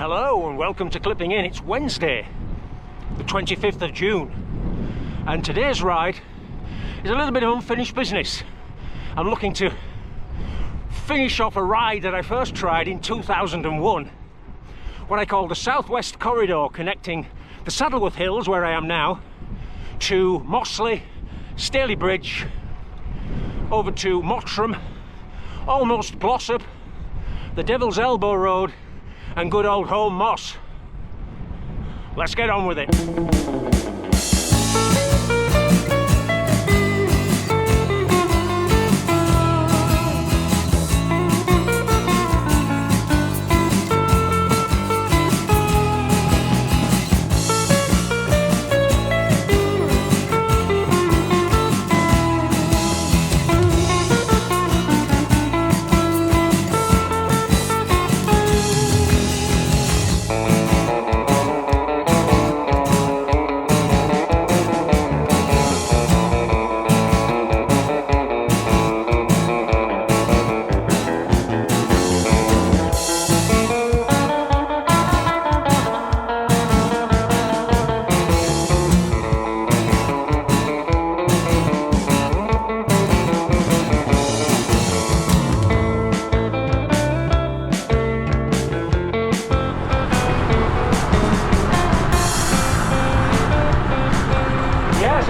Hello and welcome to Clipping In. It's Wednesday, the 25th of June, and today's ride is a little bit of unfinished business. I'm looking to finish off a ride that I first tried in 2001, what I call the Southwest Corridor, connecting the Saddleworth Hills, where I am now, to Mossley, Steely Bridge, over to Mottram, almost Glossup, the Devil's Elbow Road, and good old Holme Moss. Let's get on with it.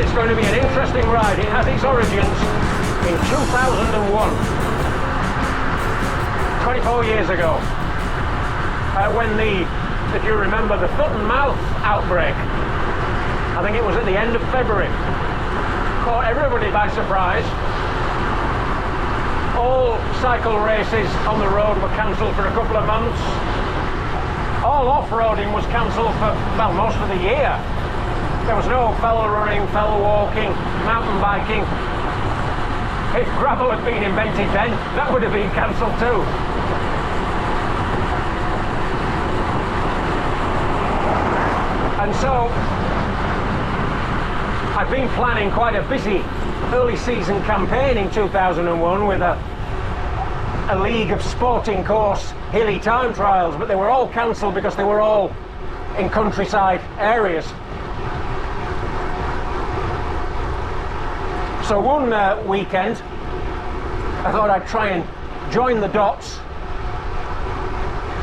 It's going to be an interesting ride. It has its origins in 2001, 24 years ago, when if you remember, the foot and mouth outbreak, I think it was at the end of February, caught everybody by surprise. All cycle races on the road were cancelled for a couple of months. All off-roading was cancelled for, well, most of the year. There was no fell running, fell walking, mountain biking. If gravel had been invented then, that would have been cancelled too. And so, I've been planning quite a busy early season campaign in 2001 with a league of sporting course hilly time trials, but they were all cancelled because they were all in countryside areas. So one weekend, I thought I'd try and join the dots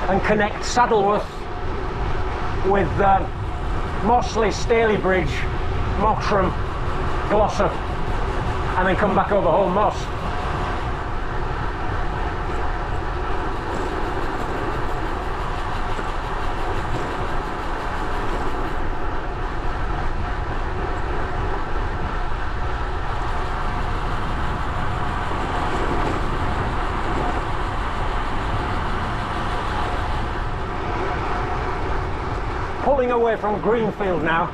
and connect Saddleworth with Mossley, Steely Bridge, Mottram, Glossup, and then come back over Holme Moss. Pulling away from Greenfield now.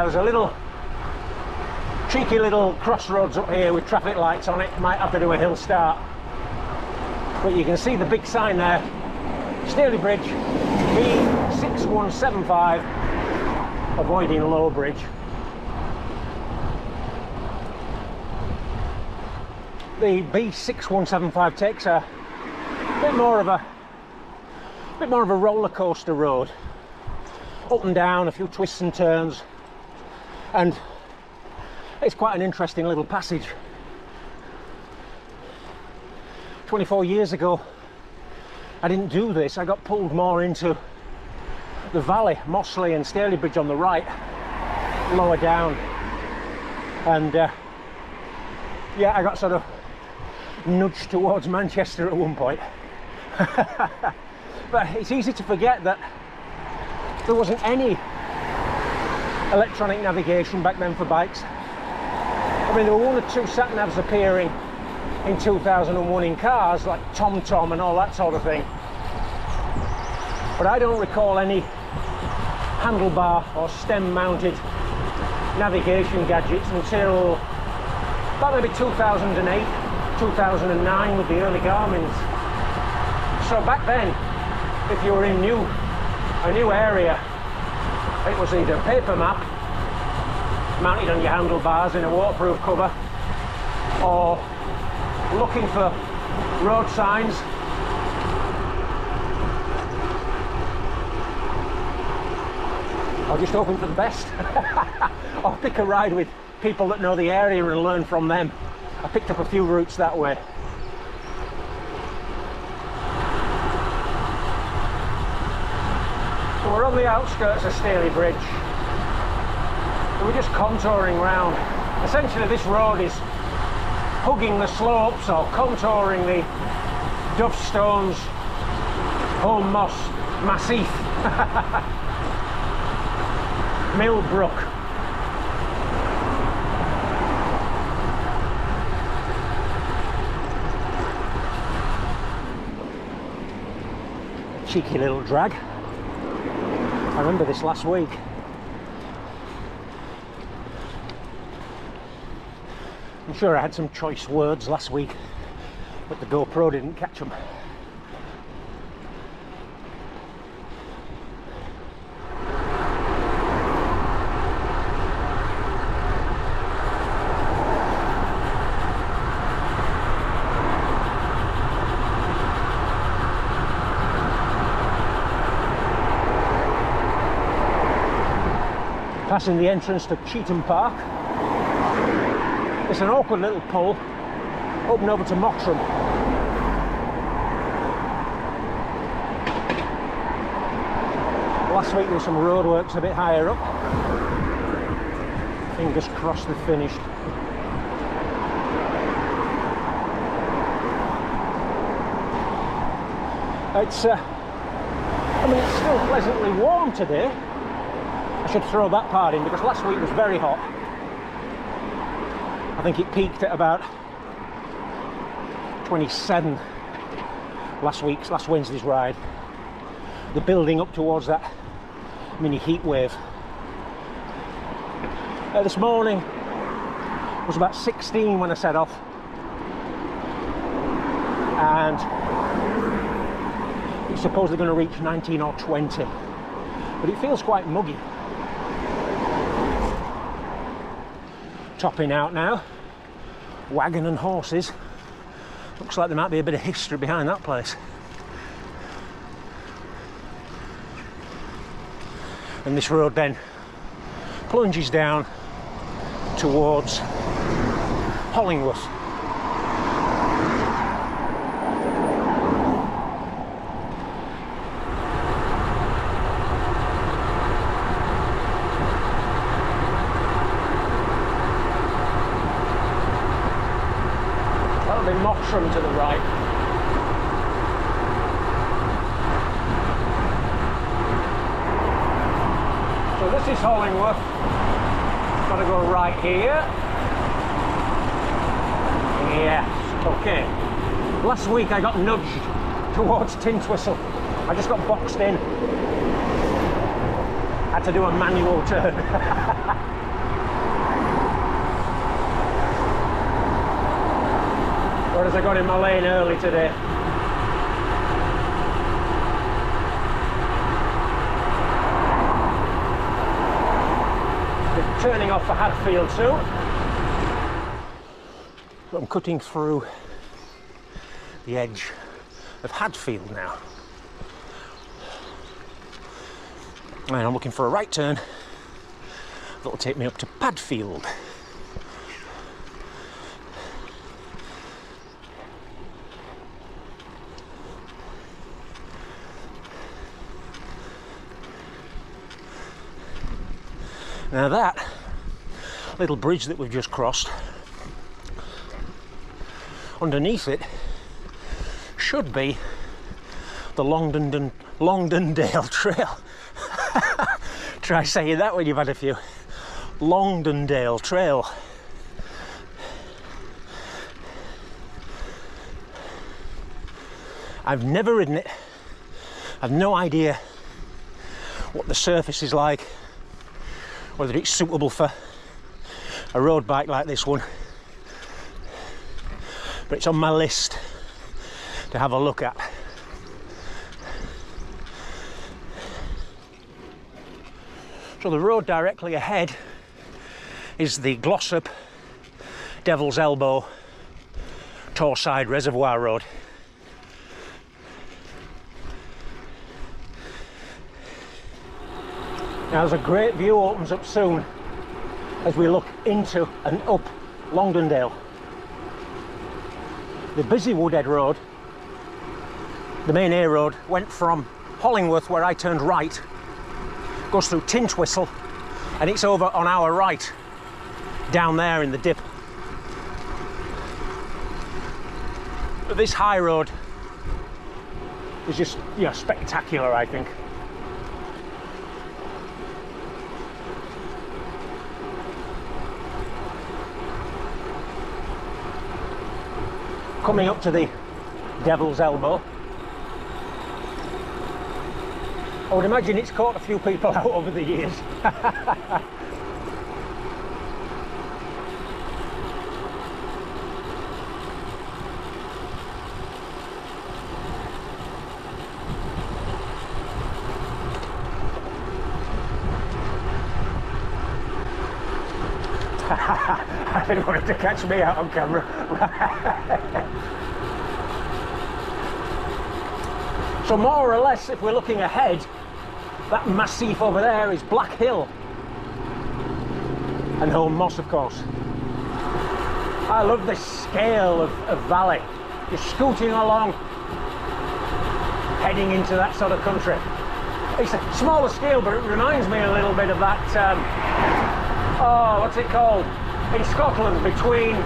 There's a little cheeky little crossroads up here with traffic lights on it. Might have to do a hill start, but you can see the big sign there, Steely Bridge, B6175, avoiding Low Bridge. The B6175 takes a bit more of a roller coaster road, up and down, a few twists and turns, and it's quite an interesting little passage. 24 years ago I didn't do this. I got pulled more into the valley, Mossley and Steely Bridge on the right, lower down, and yeah, I got sort of nudged towards Manchester at one point. But it's easy to forget that there wasn't any electronic navigation back then for bikes. I mean, there were one or two sat-navs appearing in 2001 in cars, like TomTom and all that sort of thing. But I don't recall any handlebar or stem-mounted navigation gadgets until about maybe 2008, 2009 with the early Garmins. So back then, if you were in a new area, it was either paper map mounted on your handlebars in a waterproof cover, or looking for road signs or just hoping for the best. Or pick a ride with people that know the area and learn from them. I picked up a few routes that way. So we're on the outskirts of Steely Bridge. So we're just contouring round. Essentially this road is hugging the slopes or contouring the Dove Stones, Holme Moss Massif, Milbrook. Cheeky little drag. I remember this last week. I'm sure I had some choice words last week, but the GoPro didn't catch them. Passing the entrance to Cheetham Park. It's an awkward little pull, open over to Mottram. Last week there was some roadworks a bit higher up. Fingers crossed they're finished. It's still pleasantly warm today. I should throw that part in because last week was very hot. I think it peaked at about 27 last Wednesday's ride. The building up towards that mini heat wave. This morning was about 16 when I set off, and it's supposedly going to reach 19 or 20, but it feels quite muggy. Topping out now, wagon and horses. Looks like there might be a bit of history behind that place. And this road then plunges down towards Haulingwood. Mottram to the right. So this is Haulingwood. Got to go right here. Yes, okay. Last week I got nudged towards Tintwistle. I just got boxed in. Had to do a manual turn. Whereas I got in my lane early today. We're turning off for Hadfield soon. So I'm cutting through the edge of Hadfield now. And I'm looking for a right turn that'll take me up to Padfield. Now that little bridge that we've just crossed, underneath it should be the Longdendale Trail. Try saying that when you've had a few. Longdendale Trail. I've never ridden it. I've no idea what the surface is like, whether it's suitable for a road bike like this one, but it's on my list to have a look at. So the road directly ahead is the Glossup, Devil's Elbow, Torside Reservoir Road. Now there's a great view opens up soon as we look into and up Longdendale. The busy Woodhead Road, the main A road, went from Hollingworth, where I turned right, goes through Tintwistle, and it's over on our right, down there in the dip. But this high road is just, you know, spectacular, I think. Coming up to the Devil's Elbow. I would imagine it's caught a few people out over the years. I didn't want it to catch me out on camera. So more or less, if we're looking ahead, that massif over there is Black Hill and Holme Moss, of course. I love this scale of valley, just scooting along, heading into that sort of country. It's a smaller scale, but it reminds me a little bit of that, oh, what's it called? In Scotland, between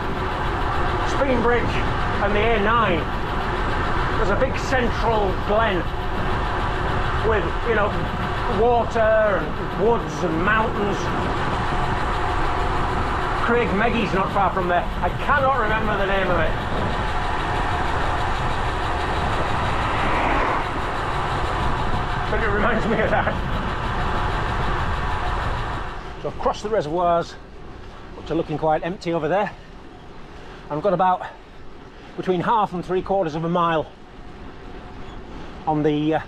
Steely Bridge and the A9, there's a big central glen with, you know, water and woods and mountains. Craig Meggie's not far from there. I cannot remember the name of it. But it reminds me of that. So I've crossed the reservoirs, which are looking quite empty over there. I've got about between half and 3/4 of a mile on the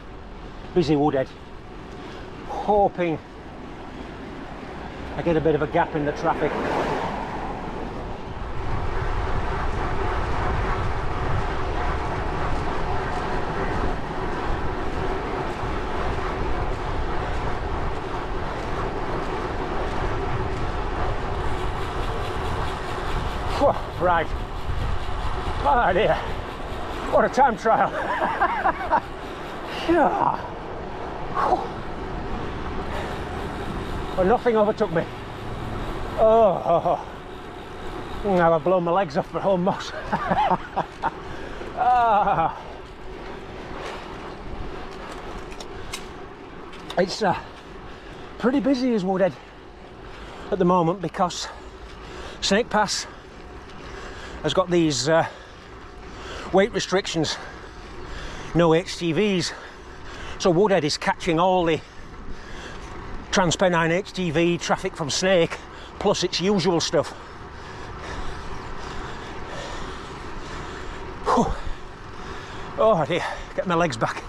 busy Woodhead, hoping I get a bit of a gap in the traffic. Right. Oh dear. What a time trial. Yeah. Well, nothing overtook me. Oh. Now I've blown my legs off for Holme Moss. Ah. It's pretty busy as Woodhead at the moment because Snake Pass has got these weight restrictions, no HGVs, so Woodhead is catching all the Transpennine HGV traffic from Snake plus its usual stuff. Whew. Oh dear, get my legs back.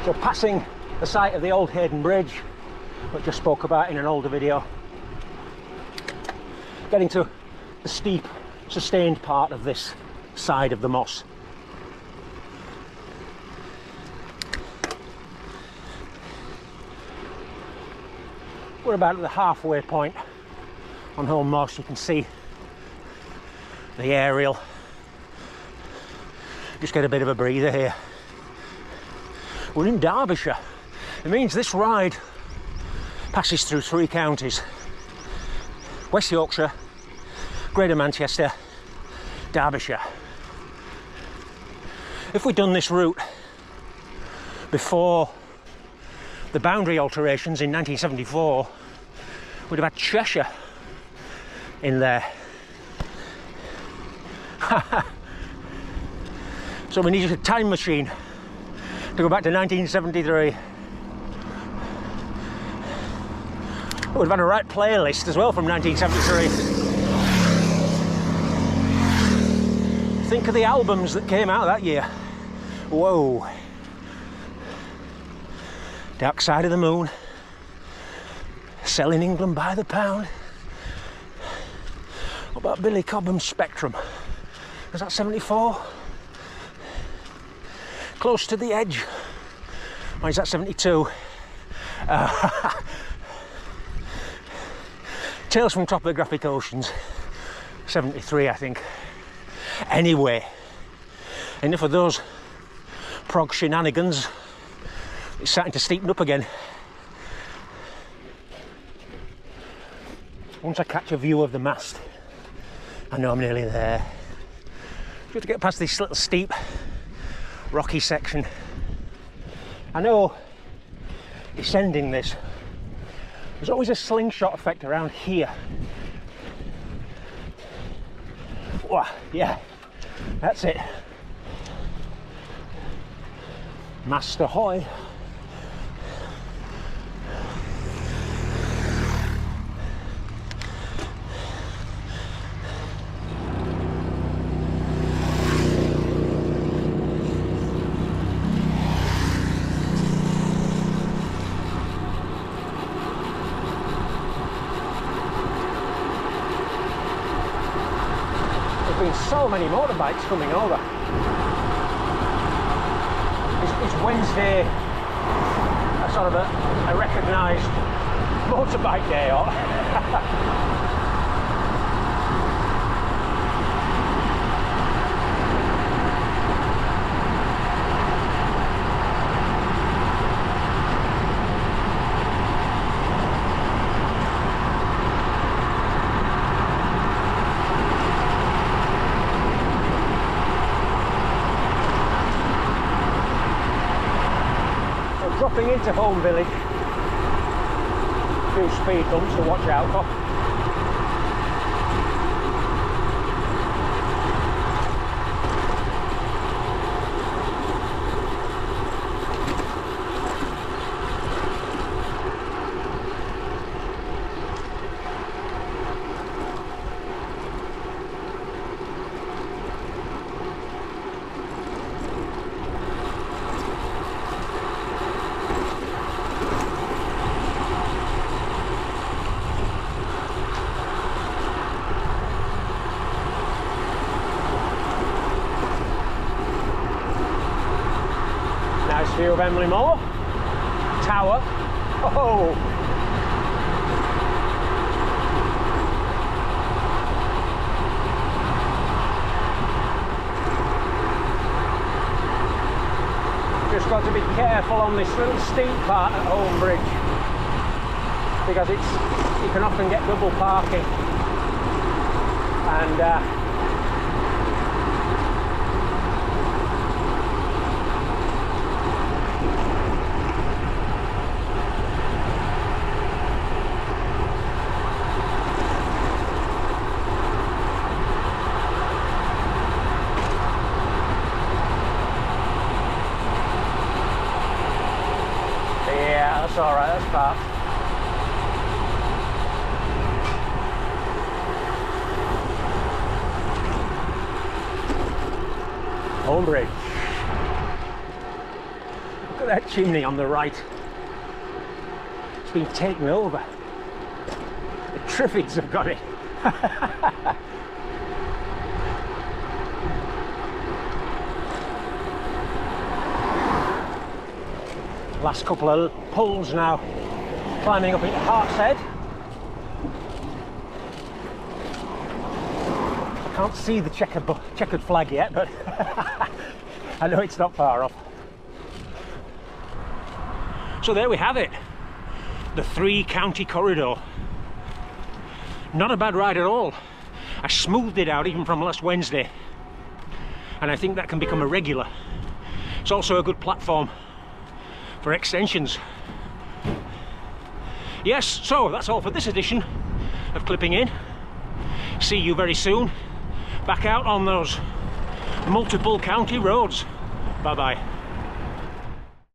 So passing the site of the old Hayden Bridge, which I spoke about in an older video, getting to the steep, sustained part of this side of the moss. We're about at the halfway point on Holme Moss. You can see the aerial. Just get a bit of a breather here. We're in Derbyshire. It means this ride passes through 3 counties: West Yorkshire, Greater Manchester, Derbyshire. If we'd done this route before the boundary alterations in 1974, we'd have had Cheshire in there. So we needed a time machine to go back to 1973. We've had a right playlist as well from 1973. Think of the albums that came out that year. Whoa. Dark Side of the Moon, Selling England by the Pound. What about Billy Cobham's Spectrum? Was that 74? close to the edge. Why is that 72? Tales from Topographic Oceans, 73 I think. Anyway, enough of those prog shenanigans. It's starting to steepen up again. Once I catch a view of the mast, I know I'm nearly there. Just to get past this little steep, rocky section. I know descending this, there's always a slingshot effect around here. Wow, yeah, that's it. Mast ahoy. So many motorbikes coming over. It's Wednesday, a sort of a recognised motorbike day. Dropping into Holme Village, a few speed bumps to watch out for. View of Emily Moor Tower. Oh, just got to be careful on this little steep part at Holme Bridge because you can often get double parking and that's alright, that's fast. Holme Bridge. Look at that chimney on the right. It's been taken over. The Triffids have got it. Last couple of pulls now, climbing up into Hartshead. I can't see the checkered flag yet, but I know it's not far off. So there we have it, the 3-county corridor. Not a bad ride at all. I smoothed it out even from last Wednesday, and I think that can become a regular. It's also a good platform for extensions. Yes, so that's all for this edition of Clipping In. See you very soon back out on those multiple county roads. Bye bye.